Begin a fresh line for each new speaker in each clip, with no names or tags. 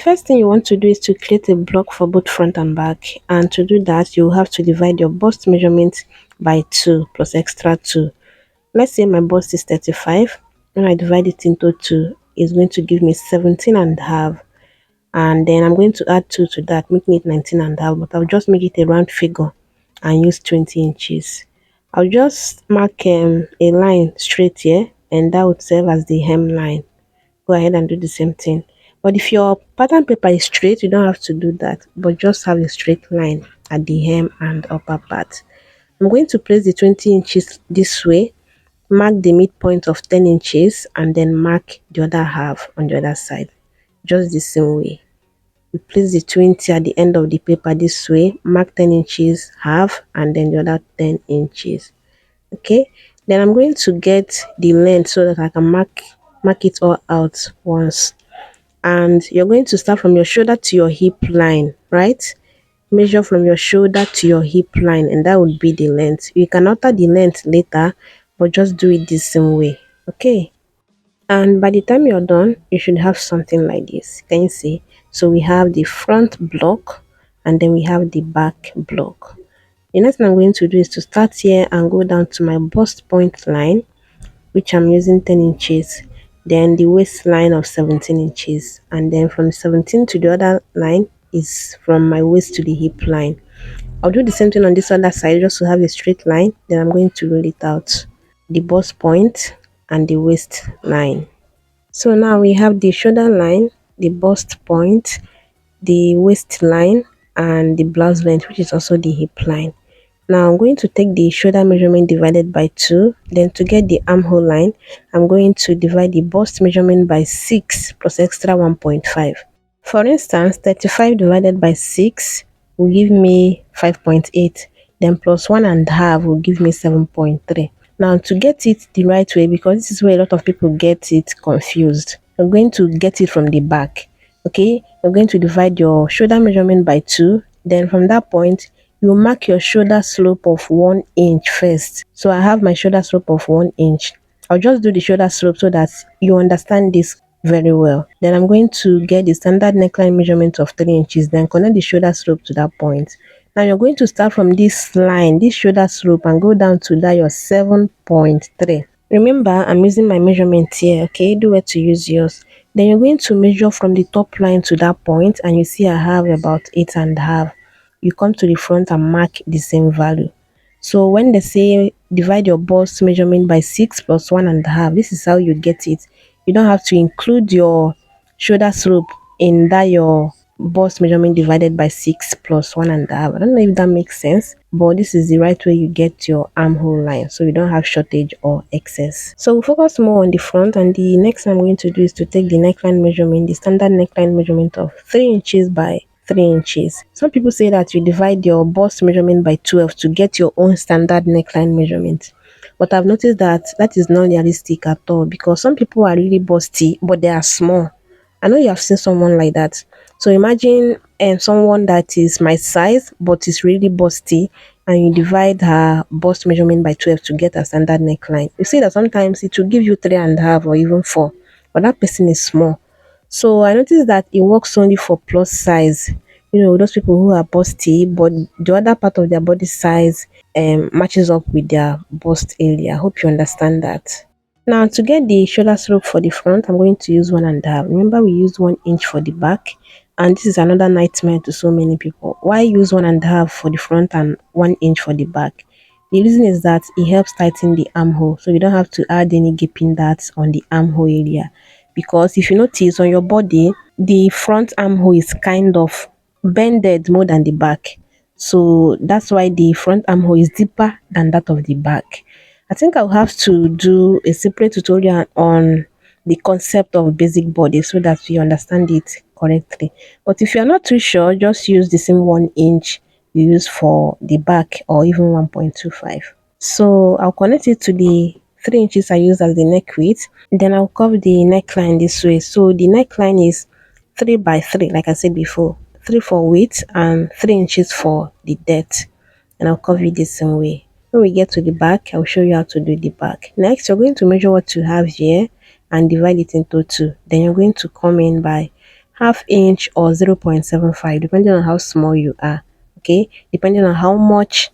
first thing you want to do is to create a block for both front and back, and to do that you have to divide your bust measurement by 2 plus extra 2. Let's say my bust is 35. When I divide it into 2, it's going to give me 17 and a half, and then I'm going to add 2 to that, making it 19 and a half, but I'll just make it a round figure and use 20 inches. I'll just mark a line straight here, and that would serve as the hemline. Go ahead and do the same thing. But if your pattern paper is straight, you don't have to do that, but just have a straight line at the hem and upper part. I'm going to place the 20 inches this way, mark the midpoint of 10 inches, and then mark the other half on the other side, just the same way. We place the 20 at the end of the paper this way, mark 10 inches half, and then the other 10 inches. Okay, then I'm going to get the length so that I can mark it all out once. And you're going to start from your shoulder to your hip line, right? Measure from your shoulder to your hip line, and that would be the length. You can alter the length later, but just do it the same way. Okay, and by the time you're done, you should have something like this. Can you see? So we have the front block, and then we have the back block. The next thing I'm going to do is to start here and go down to my bust point line, which I'm using 10 inches, then the waistline of 17 inches, and then from 17 to the other line is from my waist to the hip line. I'll do the same thing on this other side just to have a straight line. Then I'm going to roll it out, the bust point and the waistline. So now we have the shoulder line, the bust point, the waistline, and the blouse length, which is also the hip line. Now I'm going to take the shoulder measurement divided by 2. Then to get the armhole line, I'm going to divide the bust measurement by 6 plus extra 1.5. For instance, 35 divided by 6 will give me 5.8. Then plus 1.5 will give me 7.3. Now to get it the right way, because this is where a lot of people get it confused, I'm going to get it from the back. Okay, you're going to divide your shoulder measurement by 2. Then from that point, you mark your shoulder slope of 1 inch first. So I have my shoulder slope of 1 inch. I'll just do the shoulder slope so that you understand this very well. Then I'm going to get the standard neckline measurement of 3 inches, then connect the shoulder slope to that point. Now you're going to start from this line, this shoulder slope, and go down to that your 7.3. Remember, I'm using my measurement here, okay? Do where to use yours. Then you're going to measure from the top line to that point, and you see I have about 8.5. You come to the front and mark the same value. So when they say divide your bust measurement by 6 plus 1.5, this is how you get it. You don't have to include your shoulder slope in that your bust measurement divided by 6 plus 1.5. I don't know if that makes sense, but this is the right way you get your armhole line, so you don't have shortage or excess. So we'll focus more on the front, and the next thing I'm going to do is to take the neckline measurement, the standard neckline measurement of 3 inches by 3 inches. Some people say that you divide your bust measurement by 12 to get your own standard neckline measurement, but I've noticed that that is not realistic at all, because some people are really busty but they are small. I know you have seen someone like that. So imagine someone that is my size but is really busty, and you divide her bust measurement by 12 to get a standard neckline. You see that sometimes it will give you 3.5 or even 4, but that person is small. So I noticed that it works only for plus size. You know, those people who are busty, but the other part of their body size matches up with their bust area. I hope you understand that. Now to get the shoulder slope for the front, I'm going to use 1.5. Remember, we used 1 inch for the back, and this is another nightmare to so many people. Why use 1.5 for the front and 1 inch for the back? The reason is that it helps tighten the armhole, so you don't have to add any gaping darts on the armhole area. Because if you notice on your body, the front armhole is kind of bended more than the back. So that's why the front armhole is deeper than that of the back. I think I'll have to do a separate tutorial on the concept of basic body so that we understand it correctly. But if you're not too sure, just use the same 1 inch you use for the back, or even 1.25. So I'll connect it to the 3 inches I use as the neck width. Then I'll curve the neckline this way. So the neckline is 3 by 3, like I said before, 3 for width and 3 inches for the depth. And I'll curve it the same way. When we get to the back, I'll show you how to do the back. Next, you're going to measure what you have here and divide it into 2. Then you're going to come in by half inch or 0.75, depending on how small you are. Okay, depending on how much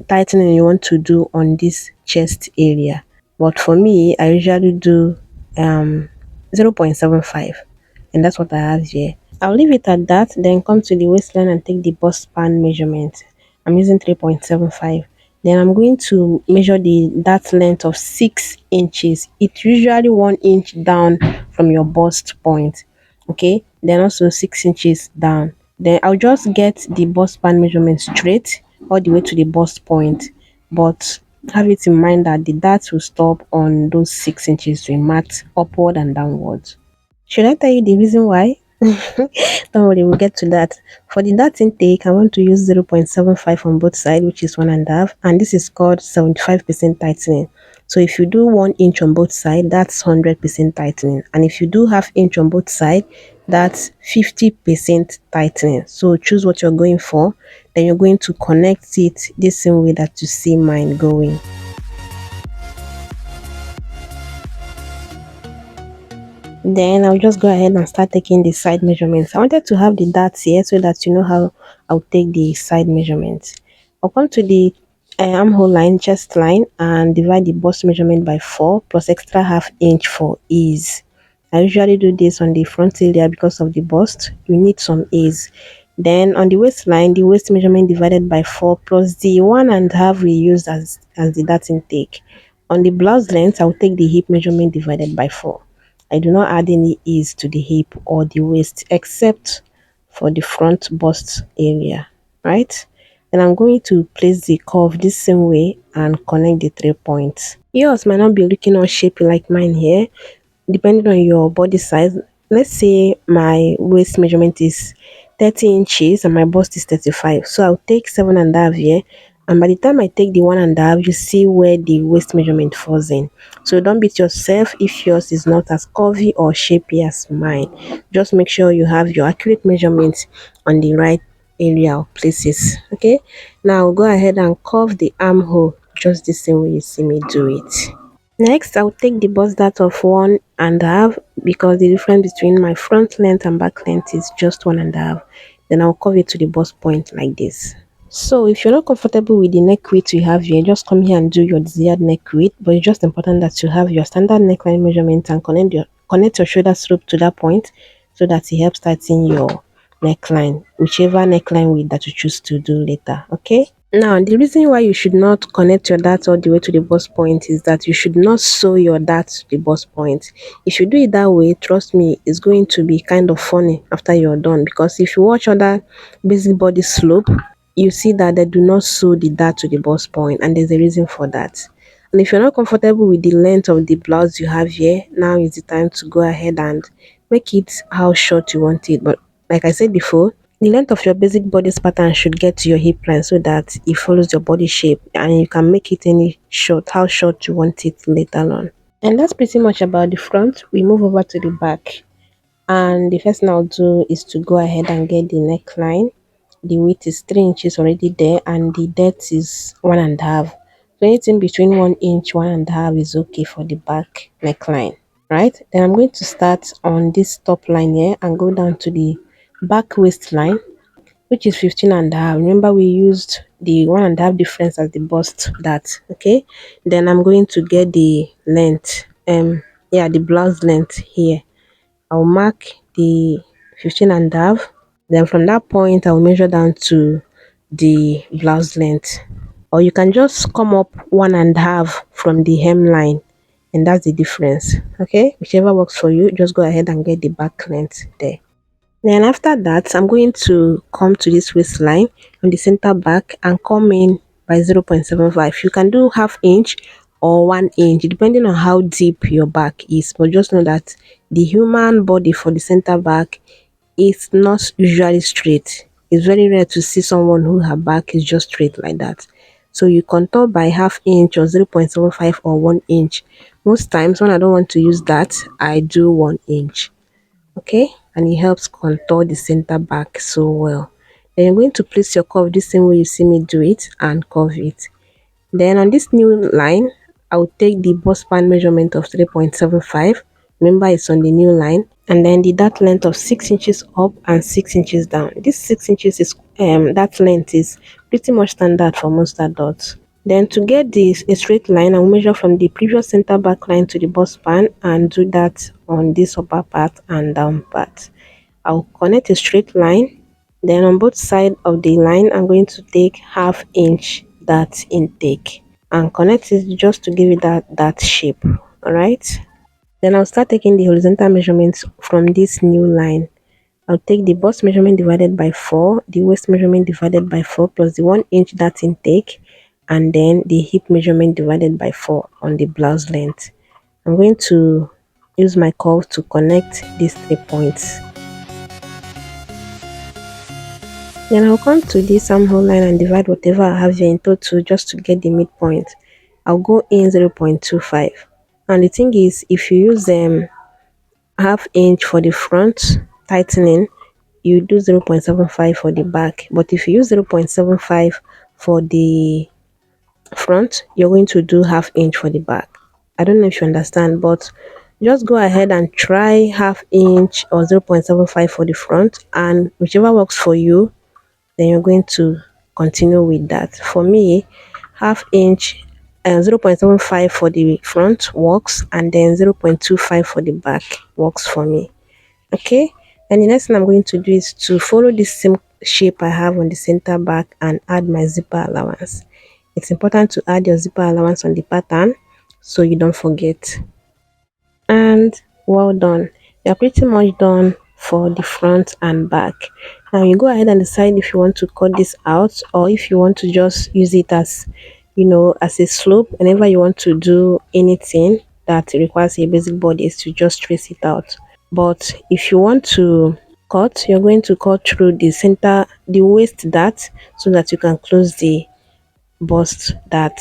tightening you want to do on this chest area. But for me, I usually do um 0.75, and that's what I have here. I'll leave it at that, then come to the waistline and take the bust span measurement. I'm using 3.75. Then I'm going to measure the that length of 6 inches. It's usually 1 inch down from your bust point. Okay, then also 6 inches down. Then I'll just get the bust span measurement straight all the way to the bust point. But have it in mind that the darts will stop on those 6 inches to mark upward and downwards. Should I tell you the reason why? Don't worry, we'll get to that. For the dart intake, I want to use 0.75 on both sides, which is 1.5, and this is called 75% tightening. So if you do 1 inch on both sides, that's 100% tightening. And if you do half inch on both sides, that's 50% tightening. So choose what you're going for. Then you're going to connect it the same way that you see mine going. Then I'll just go ahead and start taking the side measurements. I wanted to have the darts here so that you know how I'll take the side measurements. I'll come to the armhole line, chest line, and divide the bust measurement by 4 plus extra half inch for ease. I usually do this on the front area because of the bust. You need some ease. Then on the waistline, the waist measurement divided by 4 plus the 1.5 we used as the dart intake. On the blouse length, I'll take the hip measurement divided by 4. I do not add any ease to the hip or the waist except for the front bust area, right? Then I'm going to place the curve this same way and connect the 3 points. Yours might not be looking all shapy like mine here, depending on your body size. Let's say my waist measurement is 30 inches and my bust is 35, so I'll take 7.5 here, and by the time I take the 1.5, you see where the waist measurement falls in. So don't beat yourself if yours is not as curvy or shapy as mine. Just make sure you have your accurate measurements on the right area or places. Okay, now go ahead and curve the armhole just the same way you see me do it. Next, I'll take the bust dart of 1.5 because the difference between my front length and back length is just 1.5. Then I'll curve it to the bust point like this. So if you're not comfortable with the neck width you have here, just come here and do your desired neck width. But it's just important that you have your standard neckline measurement and connect your shoulder slope to that point so that it helps tighten your neckline, whichever neckline width that you choose to do later. Okay. Now, the reason why you should not connect your dart all the way to the bust point is that you should not sew your dart to the bust point. If you do it that way, trust me, it's going to be kind of funny after you're done, because if you watch other basic body slope, you see that they do not sew the dart to the bust point, and there's a reason for that. And if you're not comfortable with the length of the blouse you have here, now is the time to go ahead and make it how short you want it. But like I said before, the length of your basic bodice pattern should get to your hip line so that it follows your body shape, and you can make it any short, how short you want it later on. And that's pretty much about the front. We move over to the back. And the first thing I'll do is to go ahead and get the neckline. The width is 3 inches already there, and the depth is 1.5. So anything between 1 inch, 1.5 is okay for the back neckline, right? Then I'm going to start on this top line here and go down to the back waistline, which is 15.5. Remember, we used the 1.5 difference as the bust dart. Okay, then I'm going to get the length, the blouse length here. I'll mark the 15.5. Then from that point, I'll measure down to the blouse length, or you can just come up 1.5 from the hemline, and that's the difference. Okay, whichever works for you, just go ahead and get the back length there. Then after that, I'm going to come to this waistline on the center back and come in by 0.75. You can do half inch or 1 inch depending on how deep your back is, but just know that the human body for the center back is not usually straight. It's very rare to see someone who her back is just straight like that. So you contour by half inch or 0.75 or 1 inch. Most times when I don't want to use that, I do 1 inch. Okay, and it helps contour the center back so well. Then you're going to place your curve the same way you see me do it and curve it. Then on this new line, I'll take the bust span measurement of 3.75. Remember, it's on the new line. and then the dart length of 6 inches up and 6 inches down. This 6 inches is that length is pretty much standard for most adults. Then to get this a straight line, I'll measure from the previous center back line to the bust span and do that on this upper part and down part. I'll connect a straight line. Then on both sides of the line, I'm going to take ½ inch dart intake and connect it just to give it that shape. All right. Then I'll start taking the horizontal measurements from this new line. I'll take the bust measurement divided by 4, the waist measurement divided by 4 plus the 1 inch dart intake, and then the hip measurement divided by 4 on the blouse length. I'm going to use my curve to connect these 3 points. Then I'll come to this armhole line and divide whatever I have here in total just to get the midpoint. I'll go in 0.25. And the thing is, if you use ½ inch for the front tightening, you do 0.75 for the back. But if you use 0.75 for the front, you're going to do ½ inch for the back. I don't know if you understand, but just go ahead and try ½ inch or 0.75 for the front, and whichever works for you, then you're going to continue with that. For me, ½ inch and 0.75 for the front works, and then 0.25 for the back works for me. Okay, and the next thing I'm going to do is to follow this same shape I have on the center back and add my zipper allowance. It's important to add your zipper allowance on the pattern so you don't forget. And well done, you're pretty much done for the front and back. Now you go ahead and decide if you want to cut this out or if you want to just use it as, as a slope. Whenever you want to do anything that requires a basic body, is to just trace it out. But if you want to cut, you're going to cut through the center, the waist dart, so that you can close the bust dart.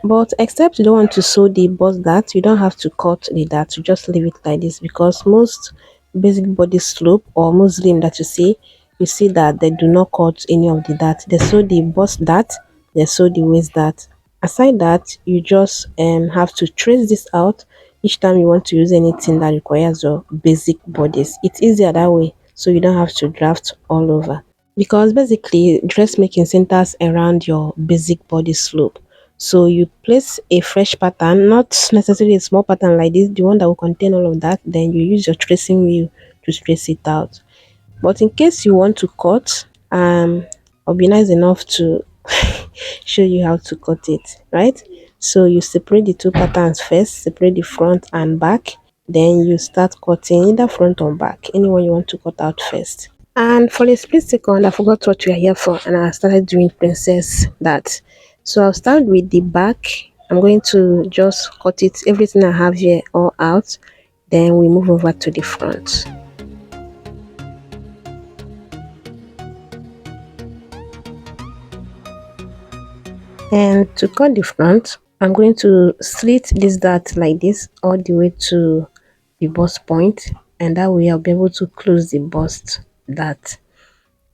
But except you don't want to sew the bust dart, you don't have to cut the dart. You just leave it like this, because most basic body slope or Muslim that you see that they do not cut any of the dart. They sew the bust dart, they sew the waist dart. Aside that, you just have to trace this out each time you want to use anything that requires your basic bodies. It's easier that way, so you don't have to draft all over, because basically dressmaking centers around your basic body slope. So you place a fresh pattern, not necessarily a small pattern like this, the one that will contain all of that, then you use your tracing wheel to trace it out. But in case you want to cut, I'll be nice enough to show you how to cut it, right? So you separate the two patterns first, separate the front and back, then you start cutting either front or back, anyone you want to cut out first. And for a split second, I forgot what we are here for, and I started doing princess that. So I'll start with the back. I'm going to just cut it, everything I have here, all out. Then we move over to the front. And to cut the front, I'm going to slit this dart like this all the way to the bust point, and that way I'll be able to close the bust dart.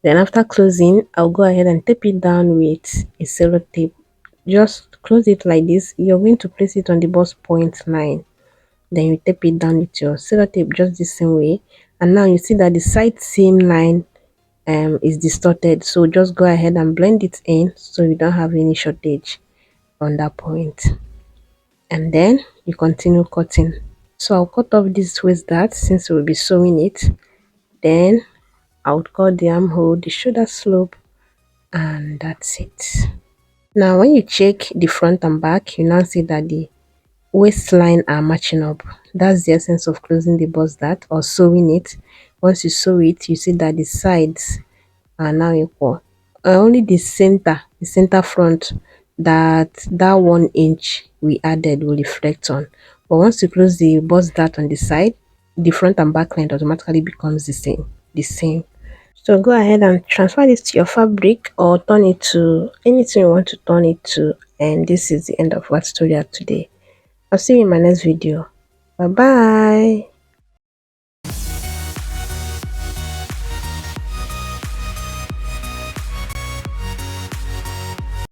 Then after closing, I'll go ahead and tape it down with a cello tape. Just close it like this. You're going to place it on the bust point line. Then you tape it down with your cello tape just the same way. And now you see that the side seam line is distorted. So just go ahead and blend it in so you don't have any shortage on that point. And then you continue cutting. So I'll cut off this waist dart since we'll be sewing it. Then I would cut the armhole, the shoulder slope, and that's it. Now when you check the front and back, you now see that the waistline are matching up. That's the essence of closing the bust dart or sewing it. Once you sew it, you see that the sides are now equal. Only the center front, that 1 inch we added will reflect on. But once you close the bust dart on the side, the front and back line automatically becomes the same. So go ahead and transfer this to your fabric or turn it to anything you want to turn it to. And this is the end of our tutorial today. I'll see you in my next video. Bye bye.